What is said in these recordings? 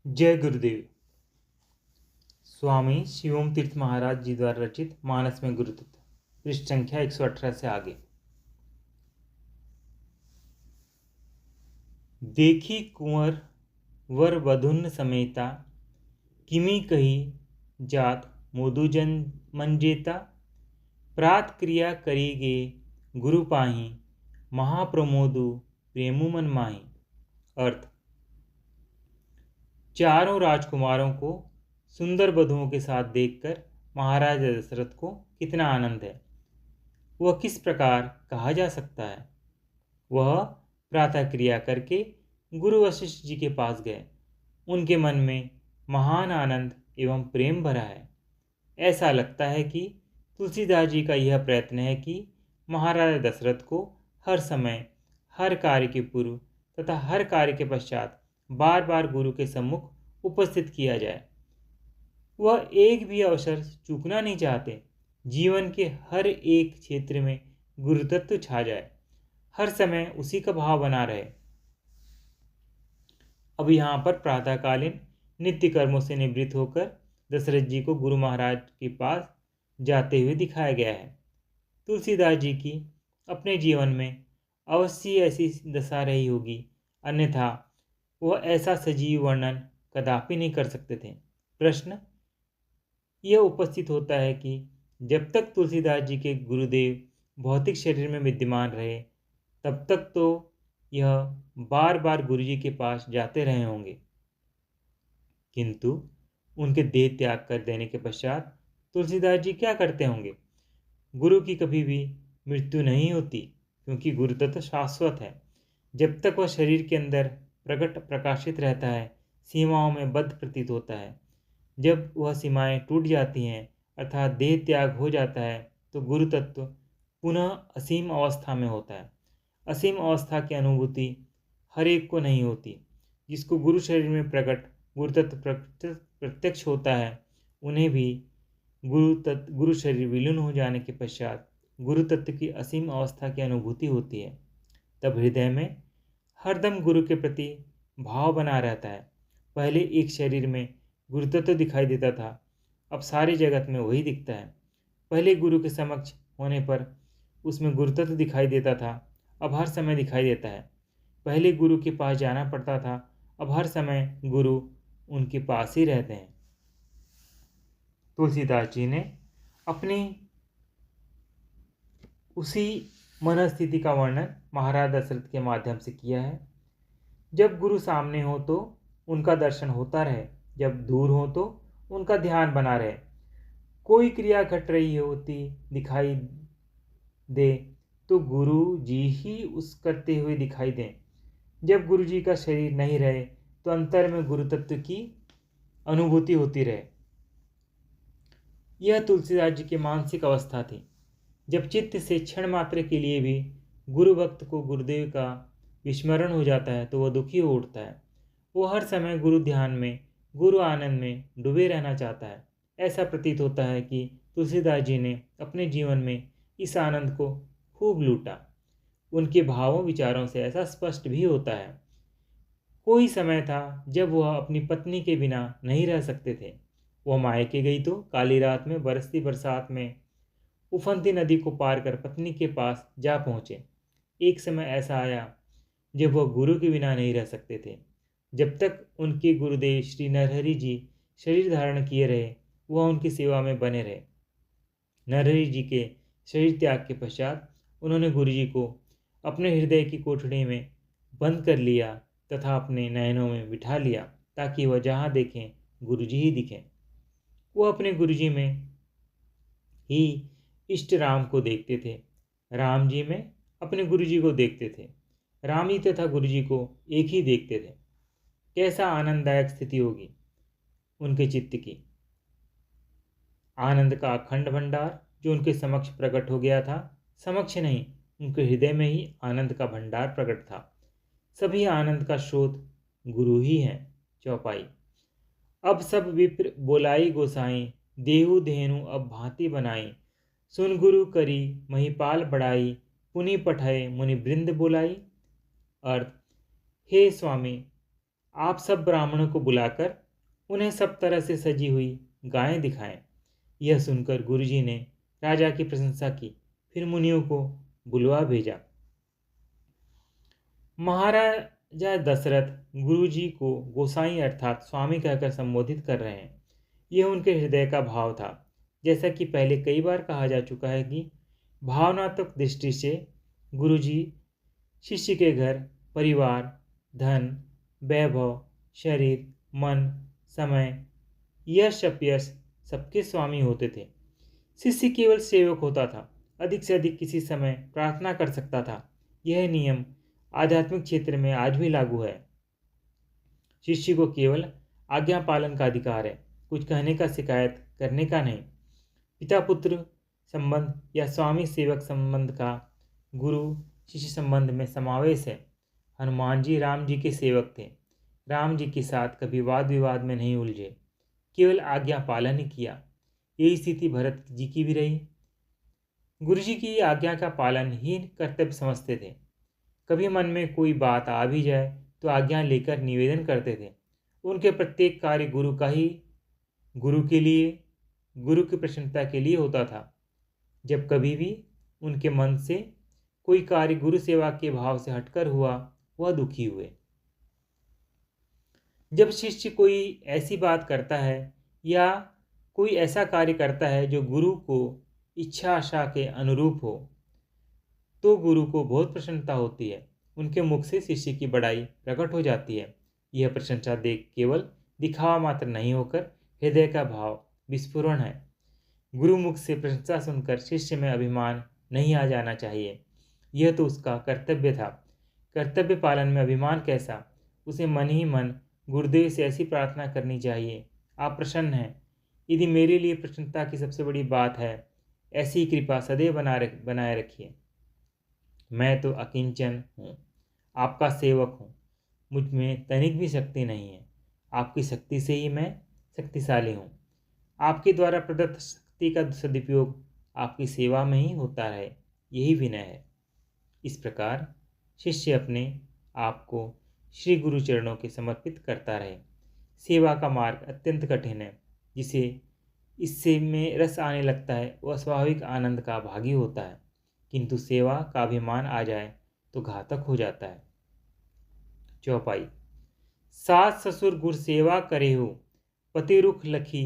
जय गुरुदेव। स्वामी शिवम तीर्थ महाराज जी द्वारा रचित मानस में गुरुतत्व, पृष्ठ संख्या 118 से आगे। देखी कुंवर वर बधुन समेता, किमी कही जात मोदुजन मंजेता। प्रात क्रिया करीगे गुरु पाही, महाप्रमोदु प्रेमु मन माही। अर्थ: चारों राजकुमारों को सुंदर वधुओं के साथ देखकर महाराज दशरथ को कितना आनंद है, वह किस प्रकार कहा जा सकता है। वह प्रातः क्रिया करके गुरु वशिष्ठ जी के पास गए। उनके मन में महान आनंद एवं प्रेम भरा है। ऐसा लगता है कि तुलसीदास जी का यह प्रयत्न है कि महाराजा दशरथ को हर समय, हर कार्य के पूर्व तथा हर कार्य के पश्चात बार बार गुरु के सम्मुख उपस्थित किया जाए। वह एक भी अवसर चूकना नहीं चाहते। जीवन के हर एक क्षेत्र में गुरुतत्व छा जाए, हर समय उसी का भाव बना रहे। अब यहाँ पर प्रातःकालीन नित्य कर्मों से निवृत्त होकर दशरथ जी को गुरु महाराज के पास जाते हुए दिखाया गया है। तुलसीदास जी की अपने जीवन में अवश्य ऐसी दशा रही होगी, अन्यथा वह ऐसा सजीव वर्णन कदापि नहीं कर सकते थे। प्रश्न यह उपस्थित होता है कि जब तक तुलसीदास जी के गुरुदेव भौतिक शरीर में विद्यमान रहे, तब तक तो यह बार बार गुरु जी के पास जाते रहे होंगे, किंतु उनके देह त्याग कर देने के पश्चात तुलसीदास जी क्या करते होंगे। गुरु की कभी भी मृत्यु नहीं होती, क्योंकि गुरु तत्व शाश्वत है। जब तक वह शरीर के अंदर प्रकट प्रकाशित रहता है, सीमाओं में बद्ध प्रतीत होता है। जब वह सीमाएं टूट जाती हैं अर्थात देह त्याग हो जाता है, तो गुरु तत्व पुनः असीम अवस्था में होता है। असीम अवस्था की अनुभूति हर एक को नहीं होती। जिसको गुरु शरीर में प्रकट गुरु तत्व प्रत्यक्ष होता है, उन्हें भी गुरु शरीर विलीन हो जाने के पश्चात गुरु तत्व की असीम अवस्था की अनुभूति होती है। तब हृदय में हरदम गुरु के प्रति भाव बना रहता है। पहले एक शरीर में गुरु तत्व दिखाई देता था, अब सारे जगत में वही दिखता है। पहले गुरु के समक्ष होने पर उसमें गुरु तत्व दिखाई देता था, अब हर समय दिखाई देता है। पहले गुरु के पास जाना पड़ता था, अब हर समय गुरु उनके पास ही रहते हैं। तुलसीदास जी ने अपनी उसी मनस्थिति का वर्णन महाराज दशरथ के माध्यम से किया है। जब गुरु सामने हो तो उनका दर्शन होता रहे, जब दूर हो तो उनका ध्यान बना रहे। कोई क्रिया घट रही होती दिखाई दे तो गुरु जी ही उस करते हुए दिखाई दें। जब गुरु जी का शरीर नहीं रहे तो अंतर में गुरु तत्व की अनुभूति होती रहे। यह तुलसीदास जी की मानसिक अवस्था थी। जब चित्त से क्षण मात्र के लिए भी गुरु भक्त को गुरुदेव का विस्मरण हो जाता है तो वह दुखी हो उठता है। वो हर समय गुरु ध्यान में, गुरु आनंद में डूबे रहना चाहता है। ऐसा प्रतीत होता है कि तुलसीदास जी ने अपने जीवन में इस आनंद को खूब लूटा। उनके भावों विचारों से ऐसा स्पष्ट भी होता है। कोई समय था जब वह अपनी पत्नी के बिना नहीं रह सकते थे। वह मायके गई तो काली रात में बरसती बरसात में उफनती नदी को पार कर पत्नी के पास जा पहुँचे। एक समय ऐसा आया जब वह गुरु के बिना नहीं रह सकते थे। जब तक उनके गुरुदेव श्री नरहरि जी शरीर धारण किए रहे, वह उनकी सेवा में बने रहे। नरहरि जी के शरीर त्याग के पश्चात उन्होंने गुरु जी को अपने हृदय की कोठड़ी में बंद कर लिया तथा अपने नयनों में बिठा लिया, ताकि वह जहाँ देखें गुरु जी ही दिखें। वह अपने गुरु जी में ही इष्ट राम को देखते थे, राम जी में अपने गुरु जी को देखते थे, राम जी तथा गुरु जी को एक ही देखते थे। कैसा आनंददायक स्थिति होगी उनके चित्त की। आनंद का अखंड भंडार जो उनके समक्ष प्रकट हो गया था, समक्ष नहीं, उनके हृदय में ही आनंद का भंडार प्रकट था। सभी आनंद का स्रोत गुरु ही हैं। चौपाई। अब सब विप्र बोलाई गोसाई, देहु धेनु अब भांति बनाई। सुन गुरु करी महिपाल बढ़ाई, पुनि पठाए मुनि वृंद बोलाई। अर्थ: हे स्वामी, आप सब ब्राह्मणों को बुलाकर उन्हें सब तरह से सजी हुई गायें दिखाएं। यह सुनकर गुरुजी ने राजा की प्रशंसा की, फिर मुनियों को बुलवा भेजा। महाराजा दशरथ गुरुजी को गोसाई अर्थात स्वामी कहकर संबोधित कर रहे हैं। यह उनके हृदय का भाव था। जैसा कि पहले कई बार कहा जा चुका है कि भावनात्मक दृष्टि से गुरुजी शिष्य के घर, परिवार, धन, वैभव, शरीर, मन, समय, यश अपयश सबके स्वामी होते थे। शिष्य केवल सेवक होता था, अधिक से अधिक किसी समय प्रार्थना कर सकता था। यह नियम आध्यात्मिक क्षेत्र में आज भी लागू है। शिष्य को केवल आज्ञा पालन का अधिकार है, कुछ कहने का, शिकायत करने का नहीं। पिता पुत्र संबंध या स्वामी सेवक संबंध का गुरु शिष्य संबंध में समावेश है। हनुमान जी राम जी के सेवक थे। राम जी के साथ कभी वाद विवाद में नहीं उलझे, केवल आज्ञा पालन ही किया। यही स्थिति भरत जी की भी रही। गुरु जी की आज्ञा का पालन ही कर्तव्य समझते थे। कभी मन में कोई बात आ भी जाए तो आज्ञा लेकर निवेदन करते थे। उनके प्रत्येक कार्य गुरु के लिए, गुरु की प्रसन्नता के लिए होता था। जब कभी भी उनके मन से कोई कार्य गुरु सेवा के भाव से हटकर हुआ, वह दुखी हुए। जब शिष्य कोई ऐसी बात करता है या कोई ऐसा कार्य करता है जो गुरु को इच्छा आशा के अनुरूप हो, तो गुरु को बहुत प्रसन्नता होती है। उनके मुख से शिष्य की बड़ाई प्रकट हो जाती है। यह प्रशंसा देख केवल दिखावा मात्र नहीं होकर हृदय का भाव विस्फुरण है। गुरु मुख से प्रशंसा सुनकर शिष्य में अभिमान नहीं आ जाना चाहिए। यह तो उसका कर्तव्य था। कर्तव्य पालन में अभिमान कैसा? उसे मन ही मन गुरुदेव से ऐसी प्रार्थना करनी चाहिए, आप प्रसन्न हैं, यदि मेरे लिए प्रसन्नता की सबसे बड़ी बात है, ऐसी कृपा सदैव बनाए रखिए। मैं तो अकिंचन हूँ, आपका सेवक हूँ, मुझ में तनिक भी शक्ति नहीं है। आपकी शक्ति से ही मैं शक्तिशाली हूँ। आपके द्वारा प्रदत्त शक्ति का सदुपयोग आपकी सेवा में ही होता रहे, यही विनय है। इस प्रकार शिष्य अपने आप को श्री गुरु चरणों के समर्पित करता रहे। सेवा का मार्ग अत्यंत कठिन है। जिसे इससे में रस आने लगता है वह स्वाभाविक आनंद का भागी होता है, किंतु सेवा का अभिमान आ जाए तो घातक हो जाता है। चौपाई। सास ससुर गुर सेवा करे हो, पति रुख लखी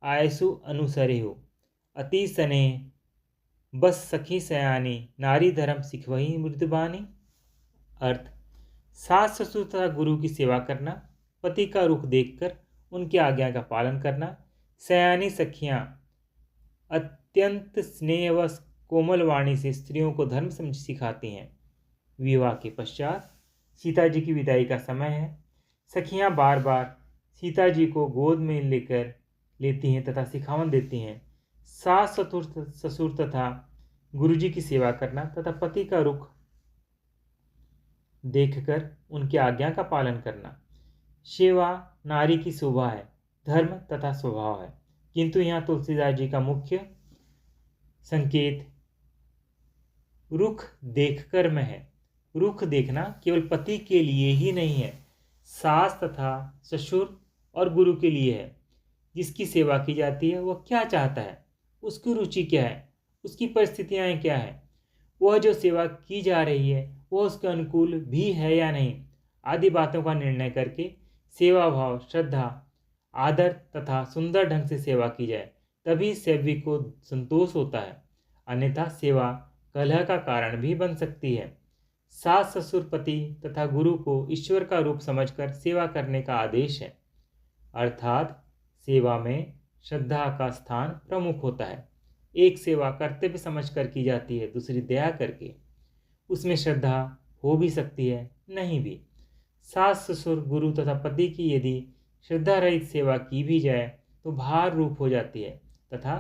आयसु अनुसरे हो, अति सने बस सखी सयानी, नारी धर्म सिखवही मृदुबानी। अर्थ, सास ससुर तथा गुरु की सेवा करना, पति का रुख देखकर उनकी आज्ञा का पालन करना, सयानी सखियां अत्यंत स्नेह व कोमल वाणी से स्त्रियों को धर्म समझ सिखाती हैं। विवाह के पश्चात सीता जी की विदाई का समय है। सखियां बार बार सीता जी को गोद में लेती हैं तथा सिखावन देती हैं। सास ससुर तथा गुरु जी की सेवा करना तथा पति का रुख देखकर उनकी आज्ञा का पालन करना, सेवा नारी की शोभा है, धर्म तथा स्वभाव है। किंतु यहाँ तुलसीदास जी का मुख्य संकेत रुख देखकर में है। रुख देखना केवल पति के लिए ही नहीं है, सास तथा ससुर और गुरु के लिए है। जिसकी सेवा की जाती है वह क्या चाहता है, उसकी रुचि क्या है, उसकी परिस्थितियाँ क्या है, वह जो सेवा की जा रही है वह उसके अनुकूल भी है या नहीं, आदि बातों का निर्णय करके सेवा भाव, श्रद्धा, आदर तथा सुंदर ढंग से सेवा की जाए, तभी सेवी को संतोष होता है। अन्यथा सेवा कलह का कारण भी बन सकती है। सास ससुर पति तथा गुरु को ईश्वर का रूप समझकर सेवा करने का आदेश है। अर्थात सेवा में श्रद्धा का स्थान प्रमुख होता है। एक सेवा कर्तव्य समझकर की जाती है, दूसरी दया करके। उसमें श्रद्धा हो भी सकती है, नहीं भी। सास ससुर गुरु तथा पति की यदि श्रद्धा रहित सेवा की भी जाए तो भार रूप हो जाती है तथा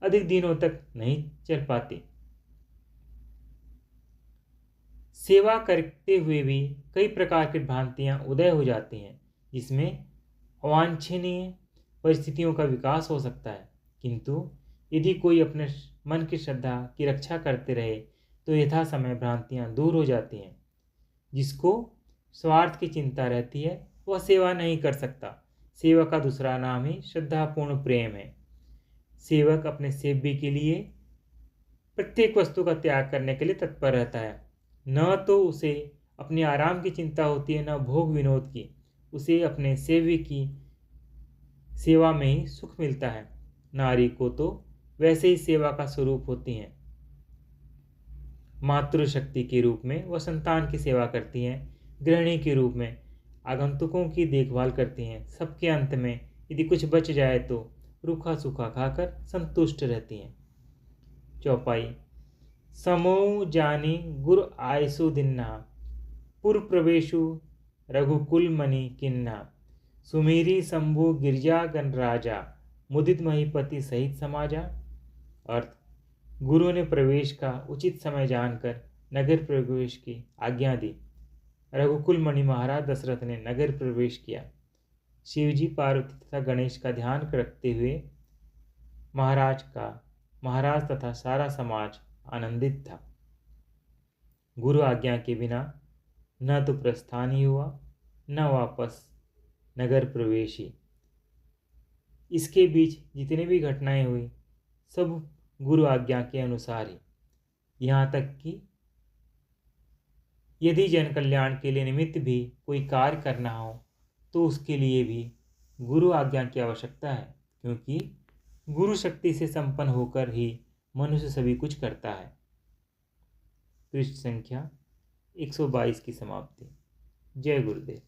अधिक दिनों तक नहीं चल पाती। सेवा करते हुए भी कई प्रकार की भ्रांतियां उदय हो जाती हैं, जिसमें अवांछनीय परिस्थितियों का विकास हो सकता है। किंतु यदि कोई अपने मन की श्रद्धा की रक्षा करते रहे तो यथा समय भ्रांतियां दूर हो जाती हैं। जिसको स्वार्थ की चिंता रहती है वह सेवा नहीं कर सकता। सेवा का दूसरा नाम ही श्रद्धापूर्ण प्रेम है। सेवक अपने सेव्य के लिए प्रत्येक वस्तु का त्याग करने के लिए तत्पर रहता है। न तो उसे अपने आराम की चिंता होती है, न भोग विनोद की। उसे अपने सेव्य की सेवा में ही सुख मिलता है। नारी को तो वैसे ही सेवा का स्वरूप होती हैं। मातृशक्ति के रूप में वह संतान की सेवा करती हैं। गृहिणी के रूप में आगंतुकों की देखभाल करती हैं। सबके अंत में यदि कुछ बच जाए तो रूखा सूखा खाकर संतुष्ट रहती हैं। चौपाई। समो जानी गुर आयसु दिन्ना, पुर प्रवेशु रघुकुल मणि किन्ना, सुमेरी शंभु गिरजा गणराजा, मुदित महीपति सहित समाजा। अर्थ। गुरु ने प्रवेश का उचित समय जानकर नगर प्रवेश की आज्ञा दी। रघुकुल मणि महाराज दशरथ ने नगर प्रवेश किया। शिवजी, पार्वती तथा गणेश का ध्यान रखते हुए महाराज तथा सारा समाज आनंदित था। गुरु आज्ञा के बिना न तो प्रस्थान ही हुआ, न वापस नगर प्रवेश ही। इसके बीच जितनी भी घटनाएं हुई सब गुरु आज्ञा के अनुसार ही। यहाँ तक कि यदि जन कल्याण के लिए निमित्त भी कोई कार्य करना हो तो उसके लिए भी गुरु आज्ञा की आवश्यकता है, क्योंकि गुरु शक्ति से संपन्न होकर ही मनुष्य सभी कुछ करता है। पृष्ठ संख्या 122 की समाप्ति। जय गुरुदेव।